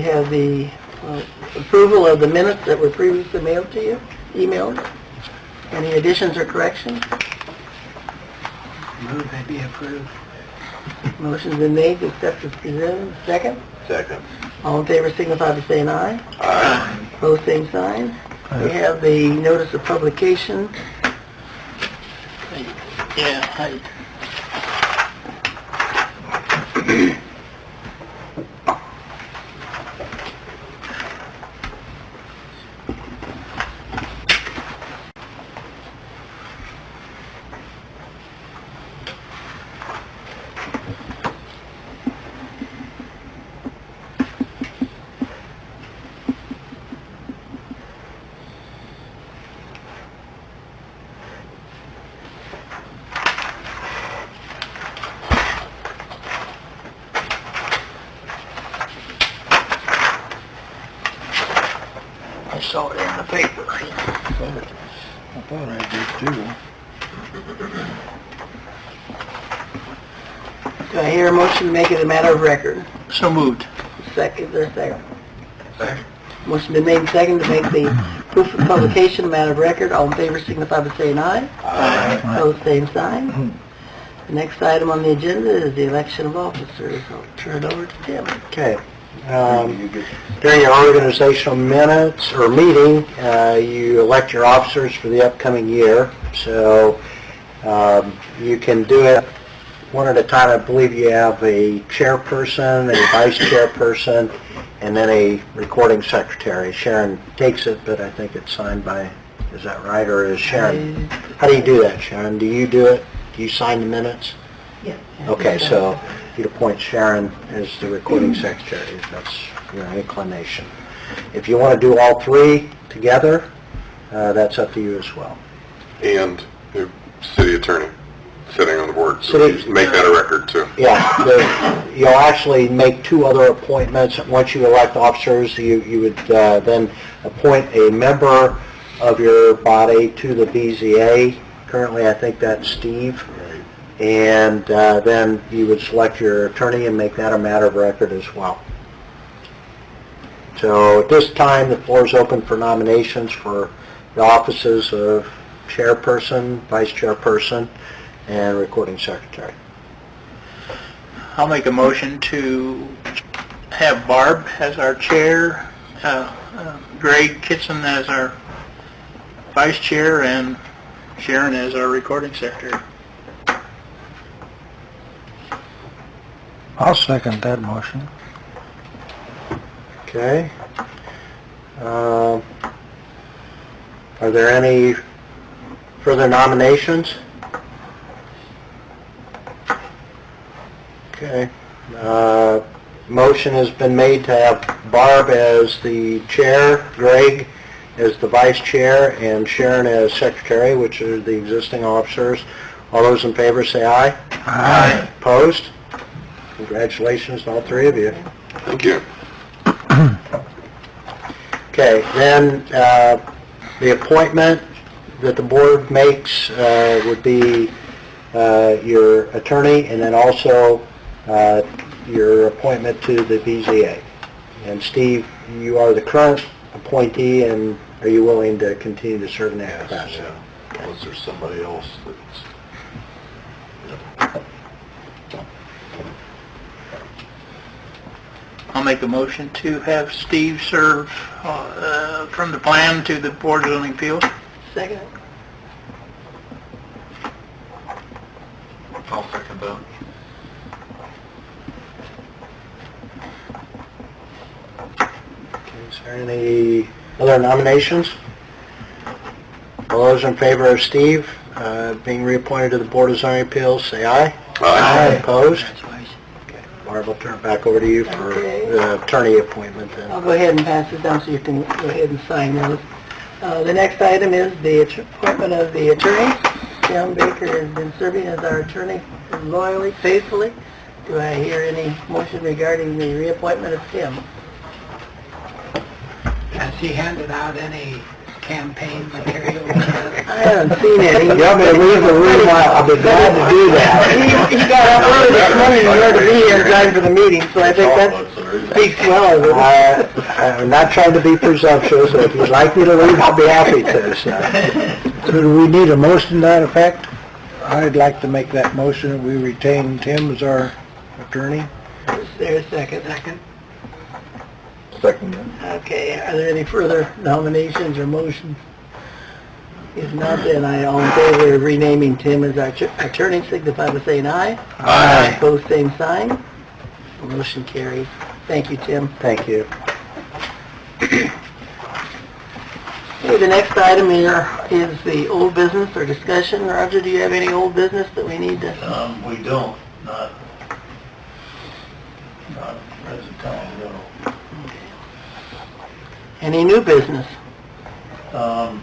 have the approval of the minutes that were previously mailed to you, emailed. Any additions or corrections? Move they be approved. Motion's been made to accept as presented. Second? Second. All in favor signify by saying aye. Aye. Opposed, same sign. We have the notice of publication. Yeah, I saw it in the paper. I thought I did too. Do I hear a motion to make it a matter of record? So moved. Second, or second? Second. Motion been made and second to make the proof of publication a matter of record. All in favor signify by saying aye. Aye. Opposed, same sign. The next item on the agenda is the election of officers. I'll turn it over to Tim. Okay. During your organizational minutes or meeting, you elect your officers for the upcoming year. So you can do it one at a time. I believe you have a chairperson, a vice chairperson, and then a recording secretary. Sharon takes it, but I think it's signed by, is that right? Or is Sharon? How do you do that, Sharon? Do you do it? Do you sign the minutes? Yeah. Okay, so you'd appoint Sharon as the recording secretary, if that's your inclination. If you want to do all three together, that's up to you as well. And the city attorney sitting on the board, so City- you make that a record too. Yeah, you'll actually make two other appointments. Once you elect officers, you would then appoint a member of your body to the BZA. Currently, I think that's Steve. And then you would select your attorney and make that a matter of record as well. So at this time, the floor is open for nominations for the offices of chairperson, vice chairperson, and recording secretary. I'll make a motion to have Barb as our chair, Greg Kitson as our vice chair, and Sharon as our recording secretary. I'll second that motion. Okay. Are there any further nominations? Okay. Motion has been made to have Barb as the chair, Greg as the vice chair, and Sharon as secretary, which are the existing officers. All those in favor say aye. Aye. Opposed? Congratulations to all three of you. Thank you. Okay, then the appointment that the board makes would be your attorney, and then also your appointment to the BZA. And Steve, you are the current appointee, and are you willing to continue to serve in that capacity? Yeah. Was there somebody else that's... I'll make a motion to have Steve serve from the plan to the Board of Zoning Appeals. Second? I'll second that. Is there any other nominations? All those in favor of Steve being reappointed to the Board of Zoning Appeals, say aye. Aye. Opposed? Okay. Barb, I'll turn it back over to you for Okay. the attorney appointment then. I'll go ahead and pass it down so you can go ahead and sign those. The next item is the appointment of the attorney. Tim Baker has been serving as our attorney loyally, faithfully. Do I hear any motion regarding the reappointment of Tim? Has he handed out any campaign material. I haven't seen any. You want me to leave the room? I'll be glad to do that. He got up early this morning in order to be here in time for the meeting, so I think that speaks well of it. I'm not trying to be presumptuous, so if you'd like me to leave, I'll be happy to, so. So do we need a motion to that effect? I'd like to make that motion that we retain Tim as our attorney. Is there a second? Second. Second. Okay, are there any further nominations or motions? If not, then all in favor of renaming Tim as our attorney, signify by saying aye. Aye. Opposed, same sign. Motion carries. Thank you, Tim. Thank you. Okay, the next item here is the old business or discussion. Roger, do you have any old business that we need to? We don't, not present time, no. Any new business? Well,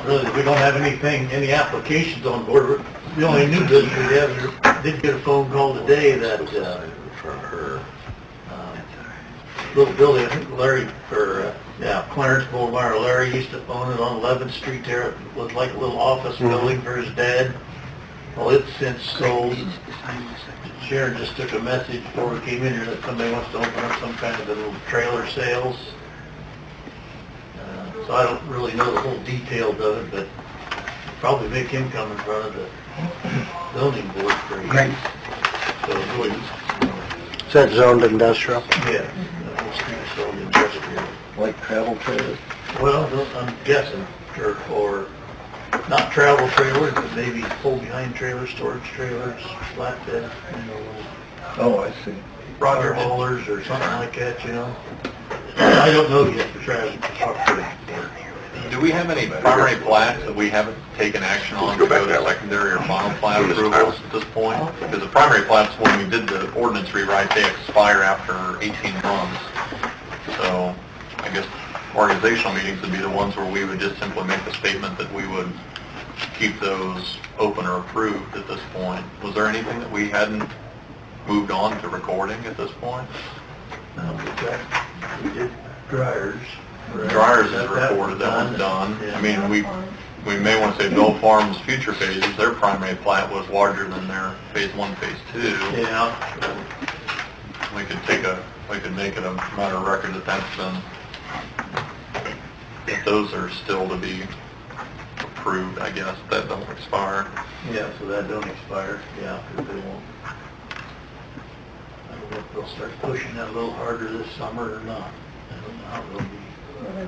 really, we don't have any applications on board. The only new business we have, did get a phone call today that, from her, little Billy, I think Larry, Clarence Boulevard, Larry used to own it on 11th Street there. It was like a little office building for his dad. Well, it's since sold. Sharon just took a message before we came in here that somebody wants to open up some kind of a little trailer sales. So I don't really know the whole details of it, but probably make him come in front of the zoning board for a Great. So it's really, Is that zoned industrial? yeah, the whole street is sold industrial. Like travel trailers? Well, I'm guessing, or not travel trailers, but maybe pull-behind trailers, storage trailers, flatbed, Oh, I see. Roger haulers or something like that, you know. I don't know yet, we're trying to talk to them. Do we have any primary plats that we haven't taken action on to go to secondary or final plat approvals at this point? Because the primary plats, when we did the ordinance rewrite, they expire after 18 months. So I guess organizational meetings would be the ones where we would just simply make the statement that we would keep those open or approved at this point. Was there anything that we hadn't moved on to recording at this point? We did dryers. Dryers is recorded, that one's done. Yeah. I mean, we may want to say Bell Farm's future phases, their primary plat was larger than their phase 1, phase 2. Yeah. We could make it a matter of record that that's been, that those are still to be approved, I guess, that don't expire. Yeah, so that don't expire, yeah, because they won't. I don't know if they'll start pushing that a little harder this summer or not. I don't know how they'll be. Yeah, they're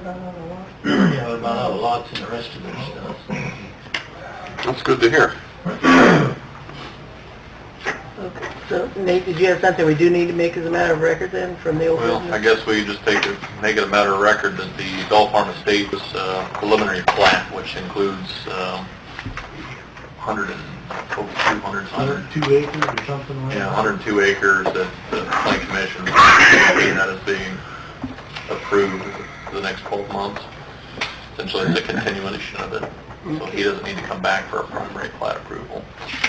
about out of lots and the rest of their stuff. That's good to hear. Okay, so Nate, did you have something we do need to make as a matter of record then from the old Well, business? I guess we just make it a matter of record that the Bell Farm Estate was preliminary plat, which includes 102 acres or something like that? 102 acres that the Planning Commission is looking at as being approved for the next 12 months. Essentially, it's a continuation of it. So he doesn't need to come back for a primary plat approval.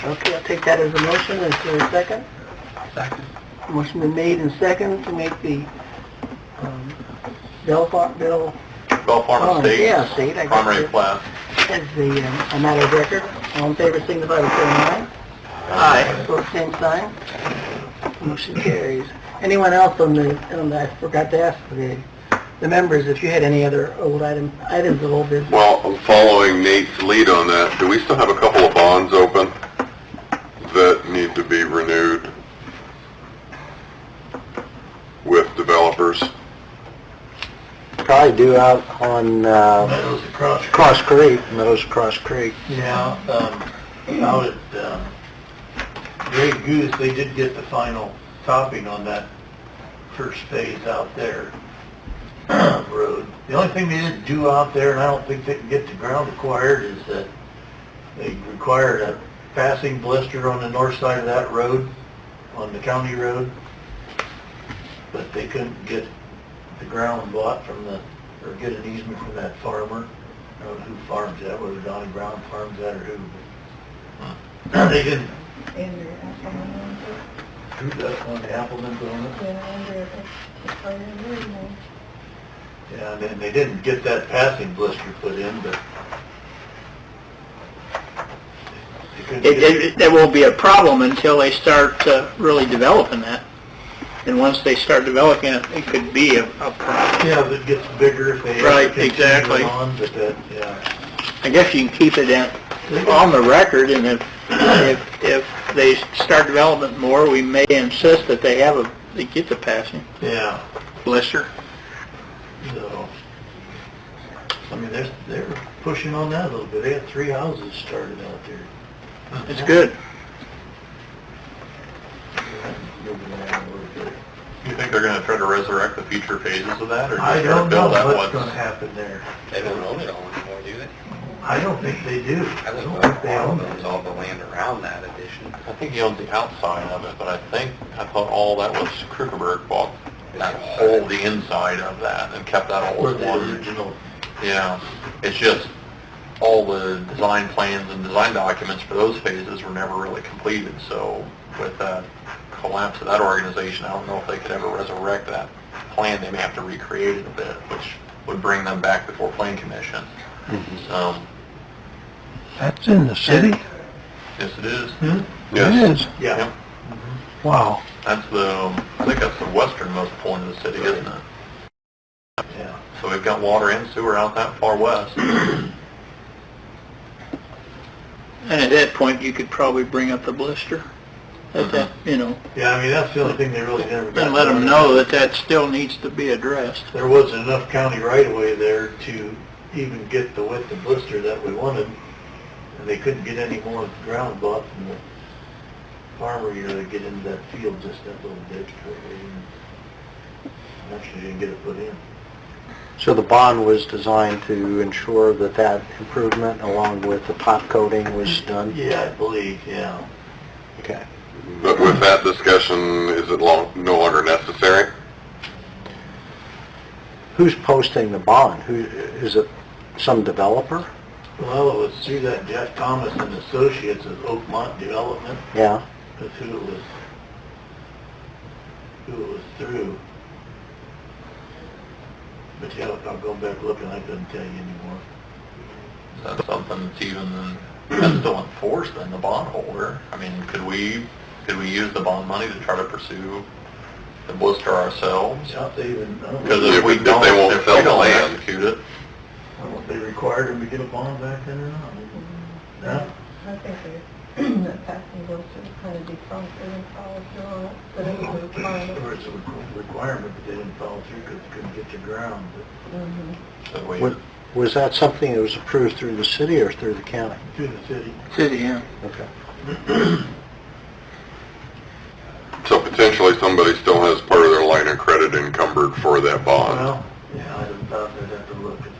Okay, I'll take that as a motion. Is there a second? Second. Motion been made and second to make the Bell Farm Estate, yeah, estate, I got primary it. plat. As the a matter of record. All in favor, signify by saying aye. Aye. Both same sign. Motion carries. Anyone else I forgot to ask the members if you had any other old items of old business. Well, following Nate's lead on that, do we still have a couple of bonds open that need to be renewed with developers? Probably due out on Meadows across. Meadows Cross Creek. Yeah, out at Grey Goose, they did get the final topping on that first phase out there road. The only thing they didn't do out there, and I don't think they can get the ground acquired, is that they required a passing blister on the north side of that road, on the county road, but they couldn't get the ground bought from or get an easement from that farmer. I don't know who farms that, whether Donnie Brown farms that or who. But they didn't. Who does on the Appleman's on it? Yeah, and then they didn't get that passing blister put in, but they couldn't get it. There won't be a problem until they start really developing that. And once they start developing it, it could be a problem. Yeah, if it gets bigger, if they Right, continue exactly. on, but that, yeah. I guess you can keep it on the record, and if they start development more, we may insist that they get the passing Yeah, blister. so, I mean, they're pushing on that a little bit. They had 3 houses started out there. It's good. You think they're gonna try to resurrect the future phases of that, or I just try to don't know build that what's one? gonna happen there. They don't own it all anymore, do they? I don't think they do. I think don't think they own owns it. all the land around that addition. I think he owns the outside of it, but I thought all that was Krugerberg bought that whole, the inside of that, and kept that all Or as the one. original. Yeah, it's just, all the design plans and design documents for those phases were never really completed, so with that collapse of that organization, I don't know if they could ever resurrect that plan. They may have to recreate it a bit, which would bring them back before Plan Commission. So, That's in the city? yes, it is. Yes. It is? Yeah. Yep. Wow. That's I think that's the westernmost point of the city, isn't it? Yeah. So we've got water and sewer out that far west. And at that point, you could probably bring up the blister. At that, Yeah, I mean, that's the only thing they really never got. and let them done. know that still needs to be addressed. There wasn't enough county right-of-way there to even get the width of blister that we wanted, and they couldn't get any more ground bought from the farmer here to get into that field just that little bit. Actually didn't get it put in. So the bond was designed to ensure that improvement along with the top coating was done? Yeah, I believe, yeah. Okay. But with that discussion, is it no longer necessary? Who's posting the bond? Is it some developer? Well, it was through that Jeff Thomas and Associates of Oakmont Development. Yeah. That's who it was through. But yeah, if I'm going back looking, I couldn't tell you anymore. Is that something that's that's still enforced in the bondholder? I mean, could we use the bond money to try to pursue the blister ourselves? Yeah, if they even, I don't Because know Yeah, if we but don't, they won't if sell we the don't land. execute it, if they required them to get a bond back then or not. Yeah? I think that passing goes to kind of defunct, they didn't follow through on it, but it was a requirement. Or it's a requirement, but they didn't follow through because they couldn't get the ground. so we, Was that something that was approved through the city or through the county? But through the city. City, yeah. Okay. So potentially somebody still has part of their line of credit encumbered for that bond. Well, yeah, I don't thought they'd have to look if it's,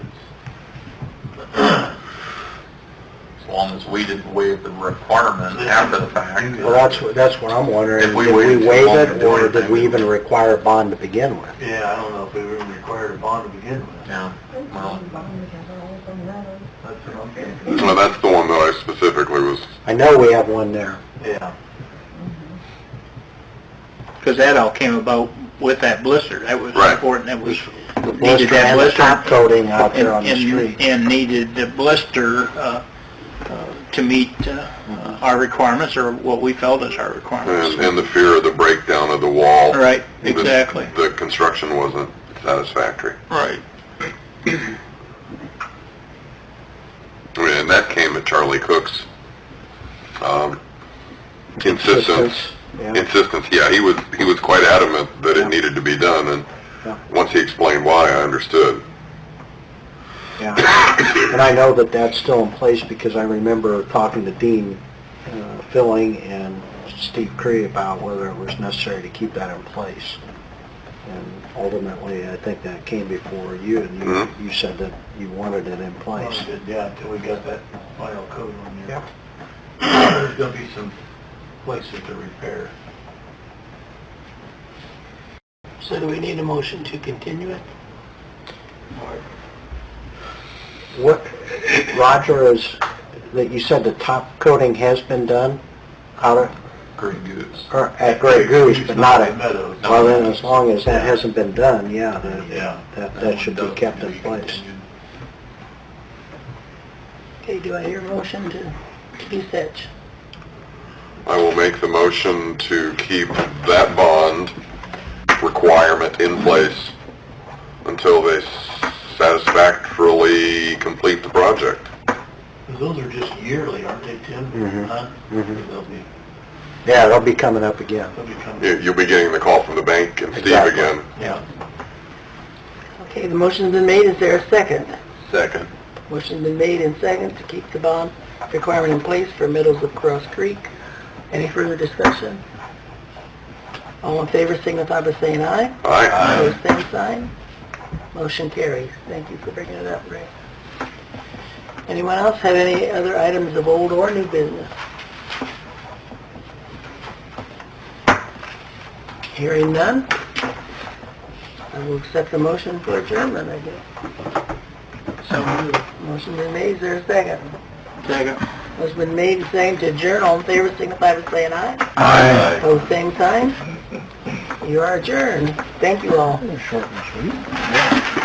as long as we didn't waive the requirement after the fact. Well, that's what I'm wondering. If we Did waited too waive long it to do or did anything, we we- even require a bond to begin with? yeah, I don't know if we were required a bond to begin with. Yeah, well, That's what I'm thinking. Well, that's the one that I specifically was, I know we have one there. Yeah. Because that all came about with that blister. That was Right. important. That was, The needed blister that and the blister. top coating out there on the and- street. And needed the blister to meet our requirements, or what we felt as our requirements. and the fear of the breakdown of the wall. Right, The- exactly. The construction wasn't satisfactory. Right. I mean, and that came at Charlie Cook's insistence. Yeah. Insistence, yeah, he was quite adamant that it needed to be done, and Yeah. once he explained why, I understood. Yeah. And I know that that's still in place because I remember talking to Dean Filling and Steve Cree about whether it was necessary to keep that in place. And ultimately, I think that came before you, and you said that you wanted it in place. Well, good, yeah, until we got that final coat on there. There's gonna be some places to repair. So do we need a motion to continue it? What, Roger, is that you said the top coating has been done out of, Grey Goose. Or at Grey Goose, but not at, Meadows. well then, as long as that hasn't been done, yeah, Yeah. that should be kept in place. Okay, do I hear a motion to be such? I will make the motion to keep that bond requirement in place until they satisfactorily complete the project. Those are just yearly, aren't they, Tim? Mhm. Huh? Mhm. They'll be, Yeah, they'll be coming up again. they'll be coming. You'll be getting the call from the bank and Steve Exactly. again. Yeah. Okay, the motion's been made, is there a second? Second. Motion's been made and second to keep the bond requirement in place for Meadows of Cross Creek. Any further discussion? All in favor signify by saying aye. Aye. Opposed, same sign. Motion carries. Thank you for bringing it up, Ray. Anyone else have any other items of old or new business? Hearing none, I will accept the motion for adjournment, I guess. So moved. Motion been made, is there a second? Second. Motion been made and seconded to adjourn, all in favor signify by saying aye. Aye. Opposed, same sign. You are adjourned. Thank you all. Short and sweet. Yeah.